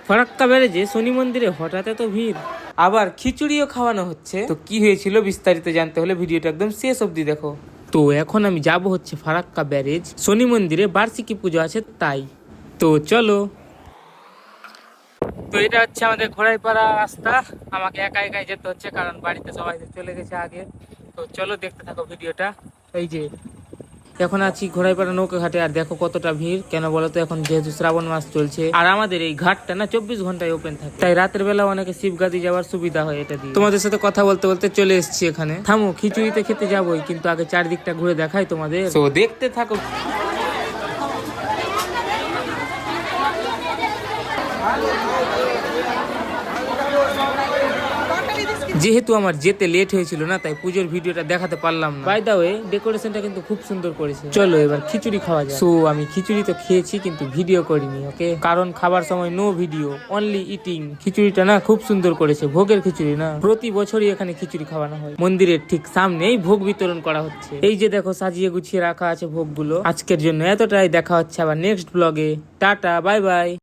ফারাক্কা ব্যারেজে শনি মন্দিরে হঠাৎ এত ভিড়, আবার খিচুড়িও খাওয়ানো হচ্ছে। তো কি হয়েছিল বিস্তারিত জানতে হলে ভিডিওটা একদম শেষ অবধি দেখো। তো এখন আমি যাব হচ্ছে ফারাক্কা ব্যারেজ, শনি মন্দিরে বার্ষিকী পুজো আছে তাই। তো চলো। তো এটা হচ্ছে আমাদের ঘোড়াইপাড়া রাস্তা, আমাকে একা একাই যেতে হচ্ছে কারণ বাড়িতে সবাই চলে গেছে আগে। তো চলো দেখতে থাকো ভিডিওটা। এই যে এখন আছি ঘোড়াইপাড়া নৌকা ঘাটে, আর দেখো কতটা ভিড়। কেন বলো তো, এখন যেহেতু শ্রাবণ মাস চলছে আর আমাদের এই ঘাটটা না 24 ঘন্টায় ওপেন থাকে, তাই রাতের বেলা অনেকে শিবগাদি যাওয়ার সুবিধা হয় এটা দিয়ে। তোমাদের সাথে কথা বলতে বলতে চলে এসেছি এখানে। থামো, খিচুড়িতে খেতে যাবোই, কিন্তু আগে চারদিকটা ঘুরে দেখাই তোমাদের। তো দেখতে থাকো। যেহেতু আমার যেতে লেট হয়েছিল না, তাই পুজোর ভিডিওটা দেখাতে পারলাম না। বাই দা ওয়ে, ডেকোরেশনটা কিন্তু খুব সুন্দর করেছে। চলো এবার খিচুড়ি খাওয়া যায়। সো আমি খিচুড়ি তো খেয়েছি কিন্তু ভিডিও করিনি, ওকে, কারণ খাবার সময় নো ভিডিও, অনলি ইটিং। খিচুড়িটা না খুব সুন্দর করেছে, ভোগের খিচুড়ি না, প্রতি বছরই এখানে খিচুড়ি খাওয়ানো হয়। মন্দিরের ঠিক সামনেই ভোগ বিতরণ করা হচ্ছে। এই যে দেখো সাজিয়ে গুছিয়ে রাখা আছে ভোগগুলো। আজকের জন্য এতটাই, দেখা হচ্ছে আবার নেক্সট ব্লগে। Tata, bye bye.